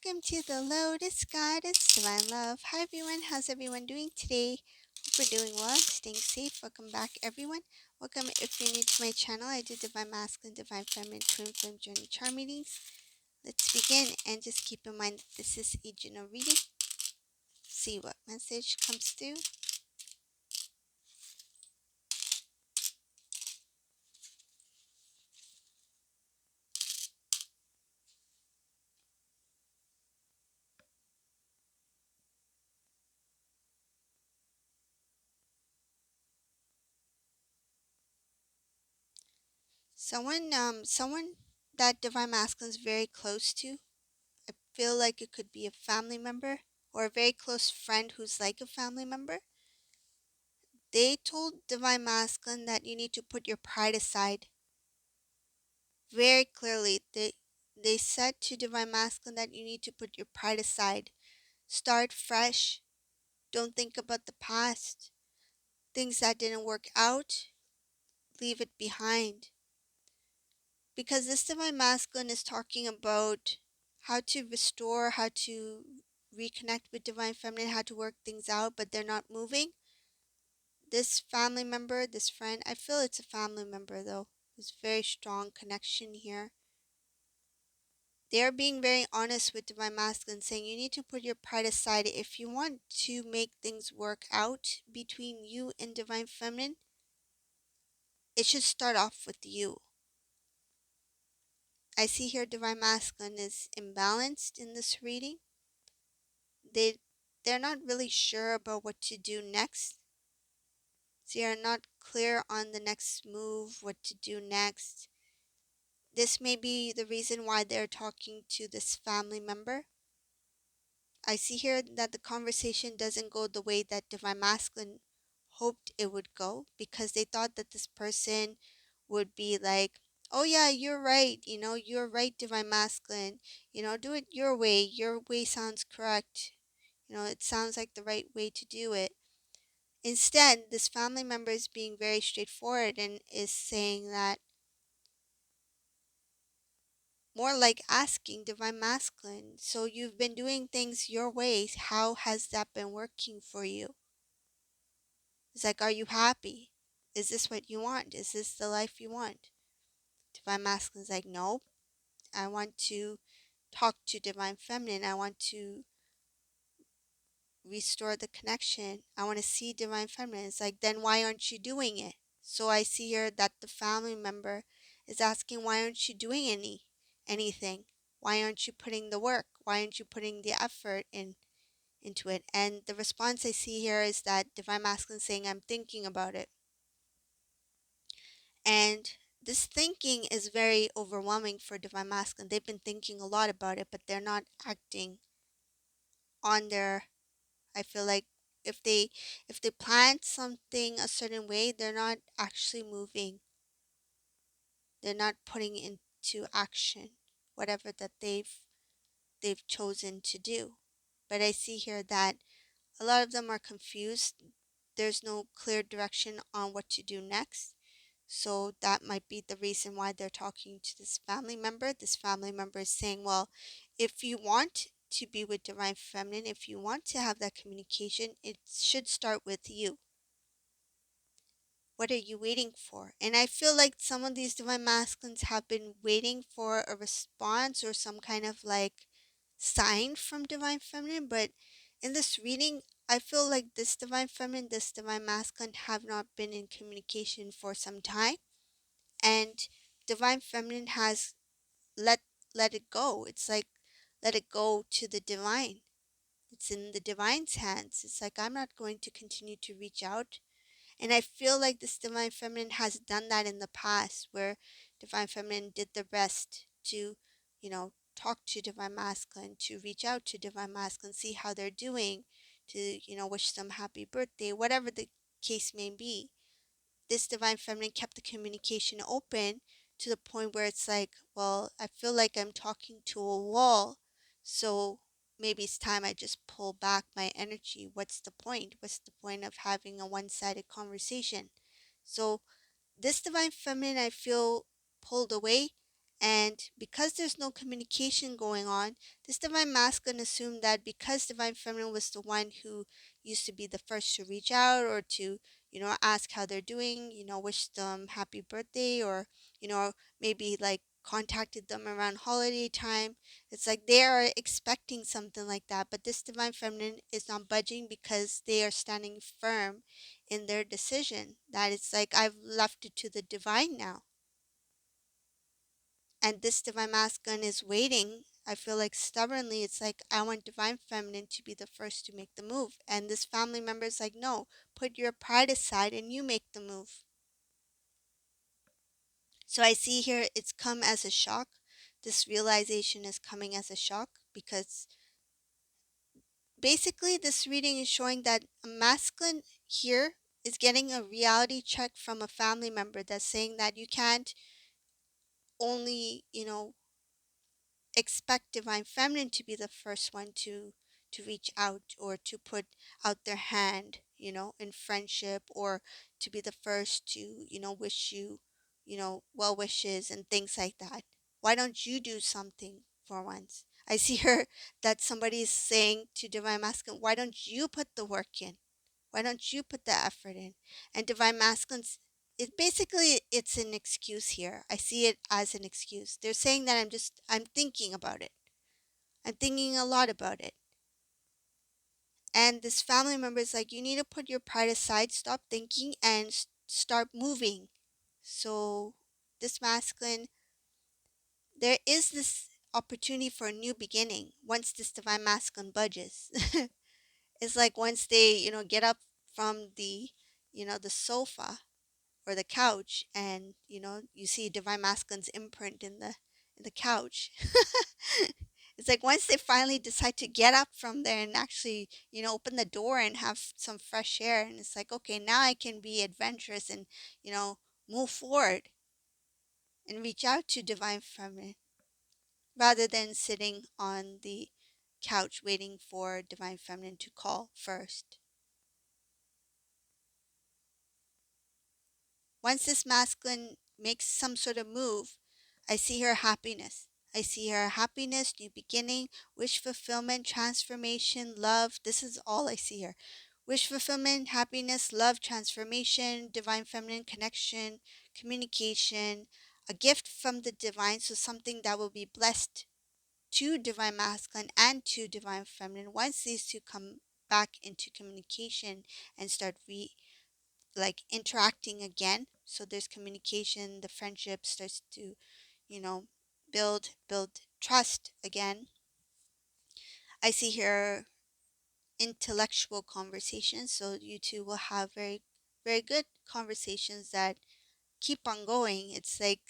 welcome to the Lotus Goddess Divine Love. Hi everyone, how's everyone doing today? Hope we're doing well, staying safe. Welcome back everyone. Welcome if you're new to my channel. I do Divine Masculine, Divine Feminine, Twin Flame Journey Charm readings. Let's begin and just keep in mind that this is a general reading. See what message comes through. Someone that Divine Masculine is very close to. I feel like it could be a family member or a very close friend who's like a family member. They told Divine Masculine that you need to put your pride aside. Very clearly, they said to Divine Masculine that you need to put your pride aside. Start fresh. Don't think about the past. Things that didn't work out, leave it behind. Because this Divine Masculine is talking about how to restore, how to reconnect with Divine Feminine, how to work things out, but they're not moving. This family member, this friend, I feel it's a family member though. There's very strong connection here. They are being very honest with Divine Masculine, saying you need to put your pride aside if you want to make things work out between you and Divine Feminine. It should start off with you. I see here Divine Masculine is imbalanced in this reading. They're not really sure about what to do next. They are not clear on the next move, what to do next. This may be the reason why they're talking to this family member. I see here that the conversation doesn't go the way that Divine Masculine hoped it would go, because they thought that this person would be like, oh yeah, you're right, you're right, Divine Masculine, do it your way sounds correct, it sounds like the right way to do it. Instead, this family member is being very straightforward and is saying that, more like asking Divine Masculine, so you've been doing things your way, how has that been working for you? It's like, are you happy? Is this what you want? Is this the life you want? Divine Masculine is like, nope. I want to talk to Divine Feminine. I want to restore the connection. I want to see Divine Feminine. It's like, then why aren't you doing it? So I see here that the family member is asking, why aren't you doing anything? Why aren't you putting the work? Why aren't you putting the effort into it? And the response I see here is that Divine Masculine is saying, I'm thinking about it. And this thinking is very overwhelming for Divine Masculine. They've been thinking a lot about it, but they're not acting on their, I feel like if they plan something a certain way, they're not actually moving. They're not putting into action whatever that they've chosen to do. But I see here that a lot of them are confused. There's no clear direction on what to do next. So that might be the reason why they're talking to this family member. This family member is saying, well, if you want to be with Divine Feminine, if you want to have that communication, it should start with you. What are you waiting for? And I feel like some of these Divine Masculines have been waiting for a response or some kind of like sign from Divine Feminine. But in this reading, I feel like this Divine Feminine, this Divine Masculine have not been in communication for some time. And Divine Feminine has let it go. It's like, let it go to the divine. It's in the divine's hands. It's like, I'm not going to continue to reach out. And I feel like this Divine Feminine has done that in the past, where Divine Feminine did the rest to, talk to Divine Masculine, to reach out to Divine Masculine, see how they're doing, to, wish them happy birthday, whatever the case may be. This Divine Feminine kept the communication open to the point where it's like, well, I feel like I'm talking to a wall, so maybe it's time I just pull back my energy. What's the point? What's the point of having a one-sided conversation? So this Divine Feminine, I feel, pulled away, And because there's no communication going on, this divine masculine assumed that because divine feminine was the one who used to be the first to reach out or to, ask how they're doing, wish them happy birthday, or, maybe like contacted them around holiday time. It's like they are expecting something like that, but this divine feminine is not budging because they are standing firm in their decision that it's like I've left it to the divine now. And this divine masculine is waiting. I feel like stubbornly, it's like I want divine feminine to be the first to make the move. And this family member is like, no, put your pride aside and you make the move. So I see here it's come as a shock. This realization is coming as a shock because basically this reading is showing that a masculine here is getting a reality check from a family member that's saying that you can't only, expect divine feminine to be the first one to reach out or to put out their hand, in friendship, or to be the first to, wish you, well wishes and things like that. Why don't you do something for once? I see her that somebody's saying to divine masculine, why don't you put the work in? Why don't you put the effort in? And divine masculines, it basically it's an excuse here. I see it as an excuse. They're saying that I'm thinking about it. I'm thinking a lot about it. And this family member is like, you need to put your pride aside, stop thinking, and start moving. So this masculine, there is this opportunity for a new beginning once this divine masculine budges. It's like once they, get up from the sofa or the couch, and you see divine masculine's imprint in the couch. It's like once they finally decide to get up from there and actually, open the door and have some fresh air, and it's like, okay, now I can be adventurous and, move forward and reach out to divine feminine rather than sitting on the couch waiting for divine feminine to call first. Once this masculine makes some sort of move, I see her happiness. I see her happiness, new beginning, wish fulfillment, transformation, love. This is all I see here. Wish fulfillment, happiness, love, transformation, divine feminine connection, communication, a gift from the divine. So something that will be blessed to divine masculine and to divine feminine. Once these two come back into communication and start like interacting again, so there's communication, the friendship starts to, you know build trust again. I see here intellectual conversations, so you two will have very very good conversations that keep on going. It's like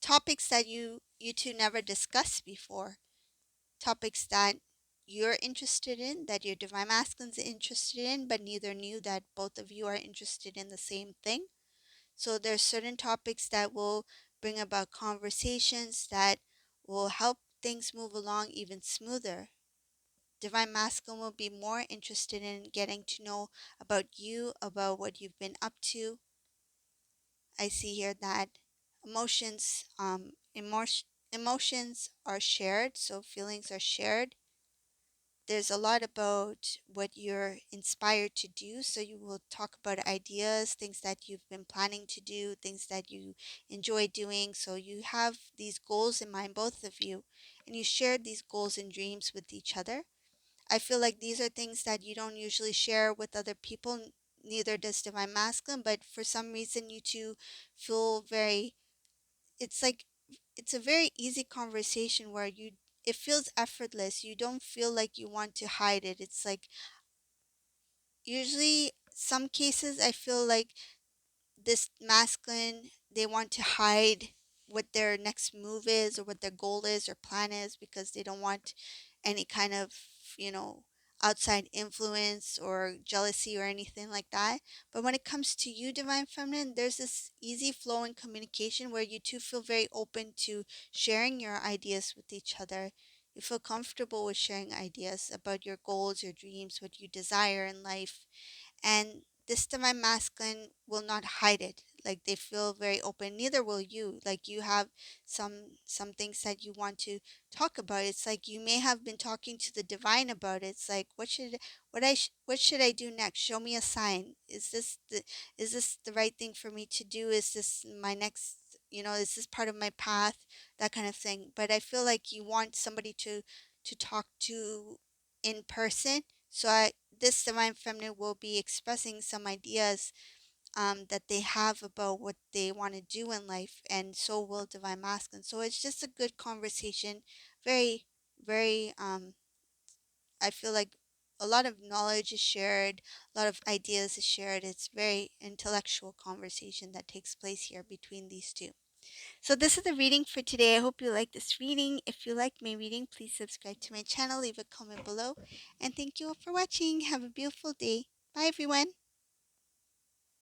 topics that you two never discussed before, topics that you're interested in, that your divine masculine's interested in, but neither knew that both of you are interested in the same thing. So there's certain topics that will bring about conversations that will help things move along even smoother. Divine Masculine will be more interested in getting to know about you, about what you've been up to. I see here that emotions, emotions are shared, so feelings are shared. There's a lot about what you're inspired to do. So you will talk about ideas, things that you've been planning to do, things that you enjoy doing. So you have these goals in mind, both of you, and you share these goals and dreams with each other. I feel like these are things that you don't usually share with other people. Neither does Divine Masculine, but for some reason you two feel very, it's like it's a very easy conversation where it feels effortless. You don't feel like you want to hide it. It's like usually some cases I feel like this masculine, they want to hide what their next move is or what their goal is or plan is because they don't want any kind of, you know, outside influence or jealousy or anything like that. But when it comes to you, Divine Feminine, there's this easy flow in communication where you two feel very open to sharing your ideas with each other. You feel comfortable with sharing ideas about your goals, your dreams, what you desire in life, and this divine masculine will not hide it. like they feel very open. Neither will you. Like you have some things that you want to talk about. It's like you may have been talking to the divine about it. It's like what should I do next? Show me a sign. Is this the right thing for me to do? Is this my next, is this part of my path? That kind of thing. But I feel like you want somebody to talk to in person. So this divine feminine will be expressing some ideas that they have about what they want to do in life, and so will divine masculine. So it's just a good conversation. Very, very. I feel like a lot of knowledge is shared, a lot of ideas is shared. It's very intellectual conversation that takes place here between these two. So this is the reading for today. I hope you like this reading. If you like my reading, please subscribe to my channel, leave a comment below, and thank you all for watching. Have a beautiful day. Bye everyone.